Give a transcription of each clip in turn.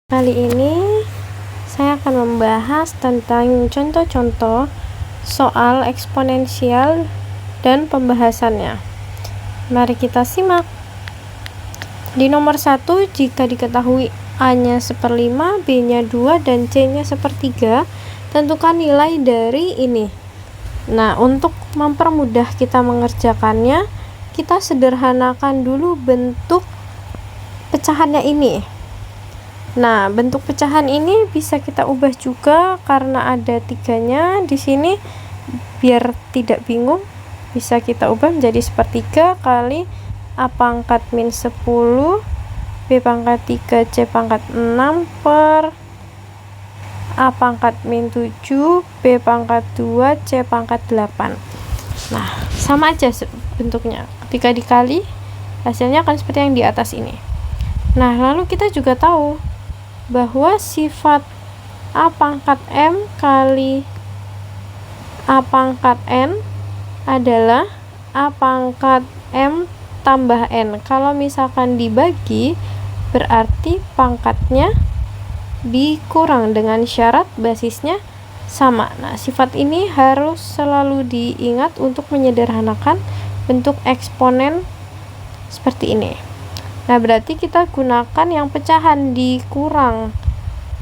Kali ini saya akan membahas tentang contoh-contoh soal eksponensial dan pembahasannya. Mari kita simak. Di nomor 1, jika diketahui A-nya 1/5, B-nya 2, dan C-nya 1/3, tentukan nilai dari ini. Nah, untuk mempermudah kita mengerjakannya, kita sederhanakan dulu bentuk pecahannya ini. Nah, bentuk pecahan ini bisa kita ubah juga karena ada 3-nya di sini. Biar tidak bingung, bisa kita ubah menjadi 1/3 kali A pangkat min 10, B pangkat 3, C pangkat 6 per A pangkat min 7, B pangkat 2, C pangkat 8. Nah, sama aja bentuknya. Ketika dikali, hasilnya akan seperti yang di atas ini. Nah, lalu kita juga tahu bahwa sifat A pangkat M kali A pangkat N adalah A pangkat M tambah N. Kalau misalkan dibagi, berarti pangkatnya dikurang dengan syarat basisnya sama. Nah, sifat ini harus selalu diingat untuk menyederhanakan bentuk eksponen seperti ini. Nah, berarti kita gunakan yang pecahan dikurang.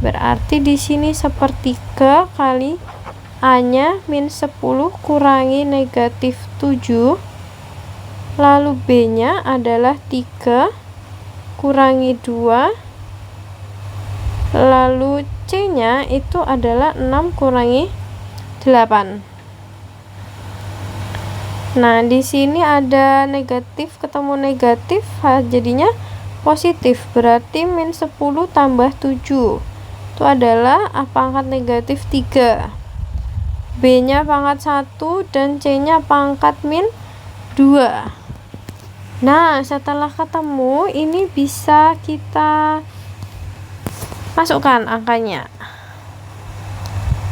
Berarti di sini 1/3 kali A-nya min 10 kurangi negatif 7. Lalu B-nya adalah 3 kurangi 2. Lalu C-nya itu adalah 6 kurangi 8. Nah, di sini ada negatif ketemu negatif, jadinya positif. Berarti min 10 tambah 7. Itu adalah A pangkat negatif 3. B-nya pangkat 1 dan C-nya pangkat min 2. Nah, setelah ketemu, ini bisa kita masukkan angkanya.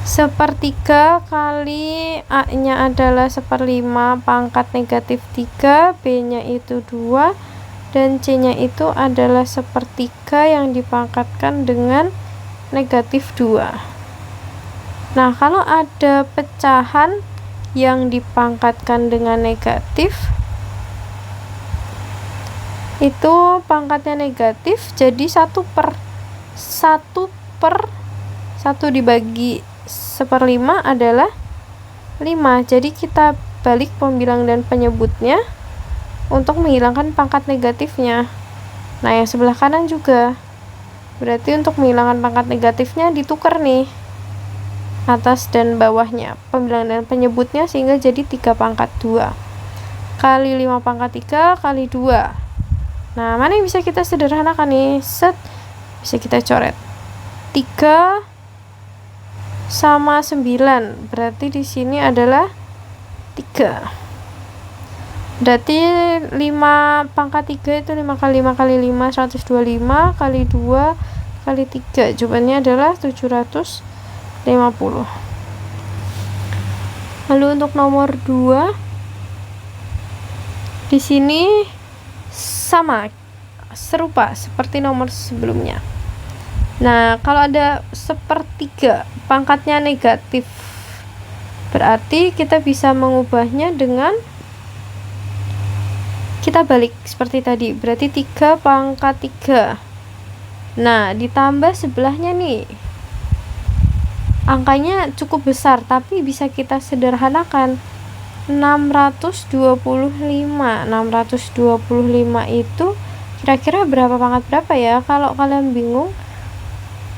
1/3 kali A-nya adalah 1/5 pangkat negatif 3, B-nya itu 2, dan C-nya itu adalah 1/3 yang dipangkatkan dengan negatif 2. Nah, kalau ada pecahan yang dipangkatkan dengan negatif, itu pangkatnya negatif, jadi 1 dibagi 1/5 adalah 5. Jadi kita balik pembilang dan penyebutnya untuk menghilangkan pangkat negatifnya. Nah, yang sebelah kanan juga. Berarti untuk menghilangkan pangkat negatifnya ditukar nih, atas dan bawahnya, pembilang dan penyebutnya, sehingga jadi 3 pangkat 2 kali 5 pangkat 3 kali 2. Nah, mana yang bisa kita sederhanakan nih? Bisa kita coret. 3 sama 9, berarti di sini adalah 3. Berarti 5 pangkat 3 itu 5 kali 5 kali 5, 125 kali 2 kali 3. Jawabannya adalah 750. Lalu untuk nomor 2, di sini sama, serupa seperti nomor sebelumnya. Nah, kalau ada 1/3 pangkatnya negatif, berarti kita bisa mengubahnya dengan kita balik seperti tadi. Berarti 3 pangkat 3. Nah, ditambah sebelahnya nih, angkanya cukup besar, tapi bisa kita sederhanakan. 625. 625 itu kira-kira berapa pangkat berapa ya? Kalau kalian bingung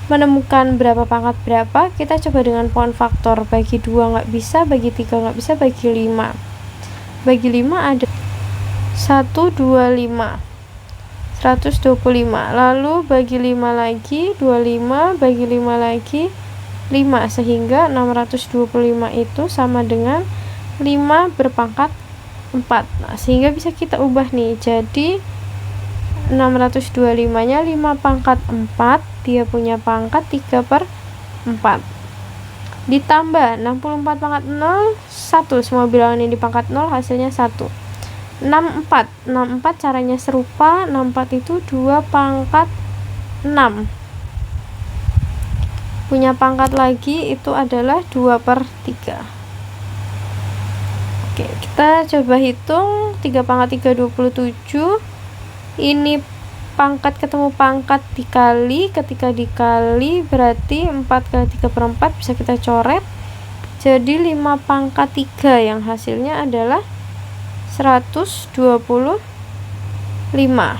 menemukan berapa pangkat berapa, kita coba dengan pohon faktor. Bagi 2 nggak bisa, bagi 3 nggak bisa, bagi 5. Bagi 5 ada 125. 125. Lalu bagi 5 lagi, 25, bagi 5 lagi 5, sehingga 625 itu sama dengan 5 berpangkat 4. Nah, sehingga bisa kita ubah nih, jadi 625-nya 5 pangkat 4, dia punya pangkat 3/4. Ditambah 64 pangkat 0, 1. Semua bilangan ini di pangkat 0, hasilnya 1. 64 caranya serupa. 64 itu 2 pangkat 6. punya pangkat lagi, itu adalah 2/3. Oke, kita coba hitung. 3 pangkat 3 27. Ini pangkat ketemu pangkat dikali, ketika dikali berarti 4 kali 3/4 bisa kita coret. Jadi 5 pangkat 3 yang hasilnya adalah 125.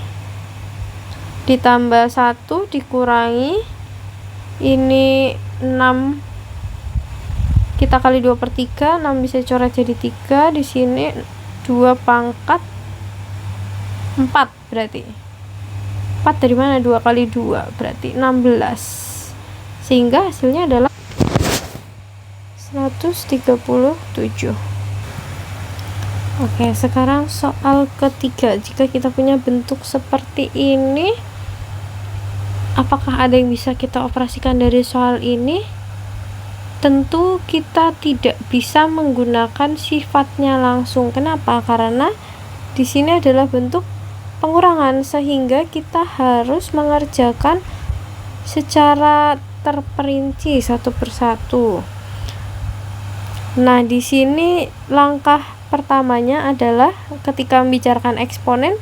Ditambah 1 dikurangi, ini 6, kita kali 2/3, 6 bisa coret jadi 3. Di sini 2 pangkat 4, berarti 4 dari mana? 2 kali 2 berarti 16, sehingga hasilnya adalah 137. Oke, sekarang soal ketiga. Jika kita punya bentuk seperti ini, apakah ada yang bisa kita operasikan dari soal ini? Tentu kita tidak bisa menggunakan sifatnya langsung. Kenapa? Karena di sini adalah bentuk pengurangan, sehingga kita harus mengerjakan secara terperinci satu persatu. Nah, di sini langkah pertamanya adalah ketika membicarakan eksponen,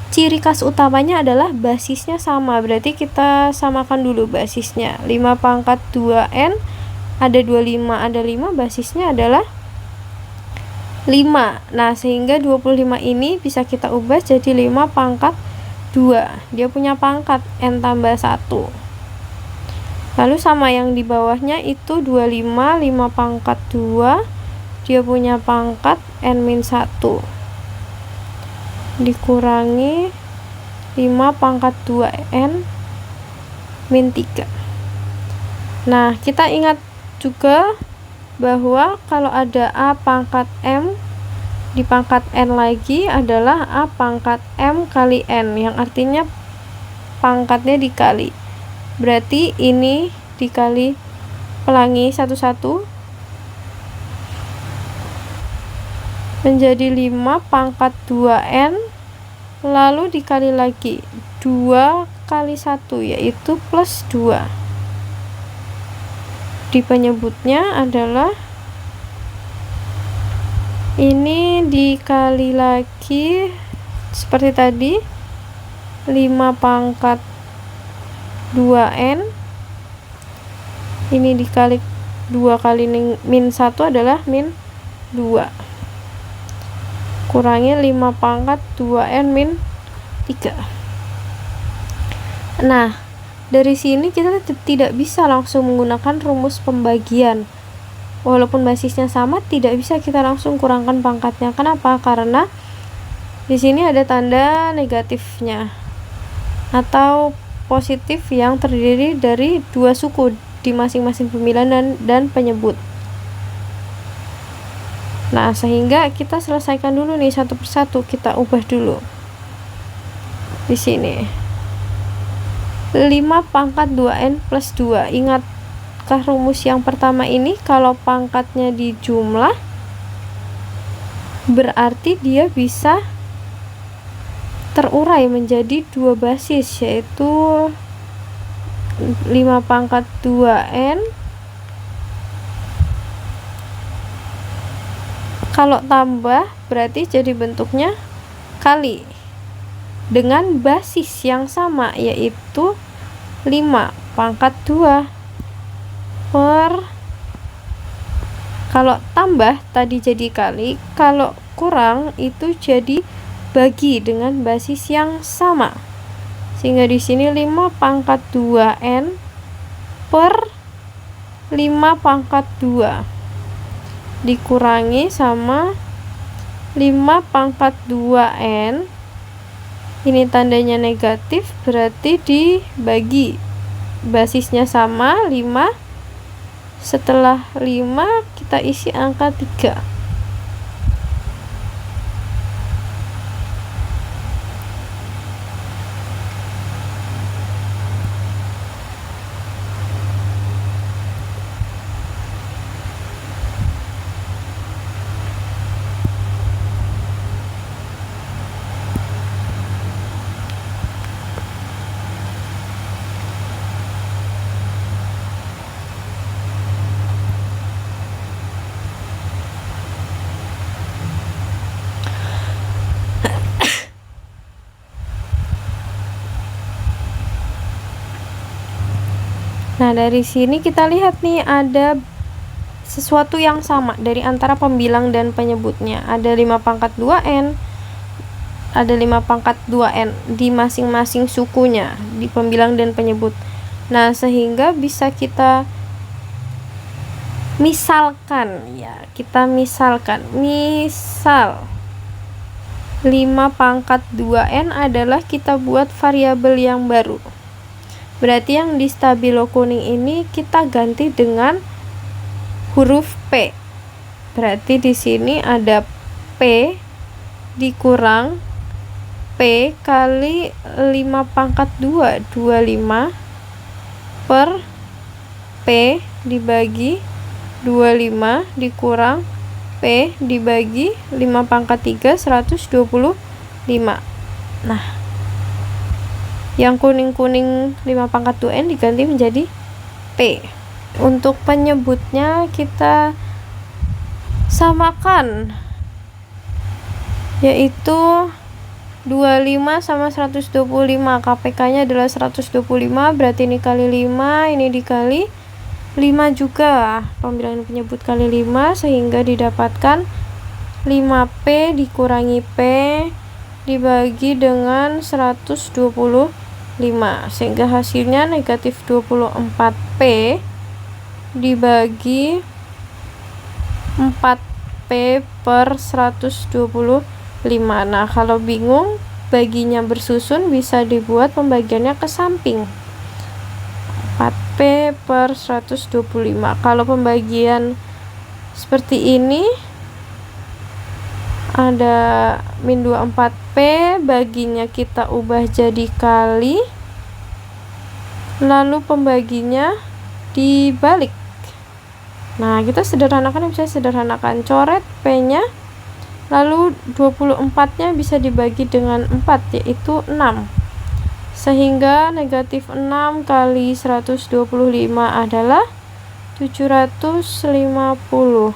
ciri khas utamanya adalah basisnya sama. Berarti kita samakan dulu basisnya. 5 pangkat 2n, ada 25, ada 5, basisnya adalah 5. Nah, sehingga 25 ini bisa kita ubah jadi 5 pangkat 2. Dia punya pangkat n tambah 1. Lalu sama yang di bawahnya itu 25, 5 pangkat 2, dia punya pangkat n-1. Dikurangi 5 pangkat 2n min 3. Nah, kita ingat juga bahwa kalau ada a pangkat m di pangkat n lagi adalah a pangkat m kali n, yang artinya pangkatnya dikali. Berarti ini dikali, pelangi satu-satu, menjadi 5 pangkat 2n, lalu dikali lagi 2 kali 1, yaitu plus 2. Di penyebutnya adalah ini dikali lagi seperti tadi, 5 pangkat 2n, ini dikali 2 kali min 1 adalah min 2, kurangi 5 pangkat 2n min 3. Nah, dari sini kita tidak bisa langsung menggunakan rumus pembagian. Walaupun basisnya sama, tidak bisa kita langsung kurangkan pangkatnya. Kenapa? Karena di sini ada tanda negatifnya atau positif yang terdiri dari 2 suku di masing-masing pemilihan dan penyebut. Nah, sehingga kita selesaikan dulu nih satu persatu, kita ubah dulu. Di sini 5 pangkat 2n plus 2. Ingatkah rumus yang pertama ini? Kalau pangkatnya dijumlah, berarti dia bisa terurai menjadi 2 basis, yaitu 5 pangkat 2n. Kalau tambah berarti jadi bentuknya kali dengan basis yang sama, yaitu 5 pangkat 2 per, kalau tambah tadi jadi kali, kalau kurang itu jadi bagi dengan basis yang sama, sehingga di sini 5 pangkat 2n per 5 pangkat 2 dikurangi sama 5 pangkat 2n, ini tandanya negatif, berarti dibagi, basisnya sama 5, setelah 5 kita isi angka 3. Nah, dari sini kita lihat nih ada sesuatu yang sama dari antara pembilang dan penyebutnya. Ada 5 pangkat 2N, ada 5 pangkat 2N di masing-masing sukunya, di pembilang dan penyebut. Nah, sehingga bisa kita misalkan, ya, misal 5 pangkat 2N adalah kita buat variabel yang baru. Berarti yang di stabilo kuning ini kita ganti dengan huruf P. Berarti di sini ada P dikurang P kali 5 pangkat 2, 25 per P dibagi 25 dikurang P dibagi 5 pangkat 3, 125. Nah, yang kuning-kuning 5 pangkat 2N diganti menjadi P. Untuk penyebutnya kita samakan, yaitu 25 sama 125. KPK-nya adalah 125, berarti ini kali 5, ini dikali 5 juga. Pembilang penyebut kali 5, sehingga didapatkan 5P dikurangi P dibagi dengan 125, sehingga hasilnya negatif 24P dibagi 4P per 125. Nah, kalau bingung baginya bersusun, bisa dibuat pembagiannya ke samping. 4P per 125. Kalau pembagian seperti ini, ada min 24P, baginya kita ubah jadi kali, lalu pembaginya dibalik. Nah, kita sederhanakan, bisa sederhanakan, coret P-nya, lalu 24-nya bisa dibagi dengan 4, yaitu 6. Sehingga negatif 6 kali 125 adalah 750.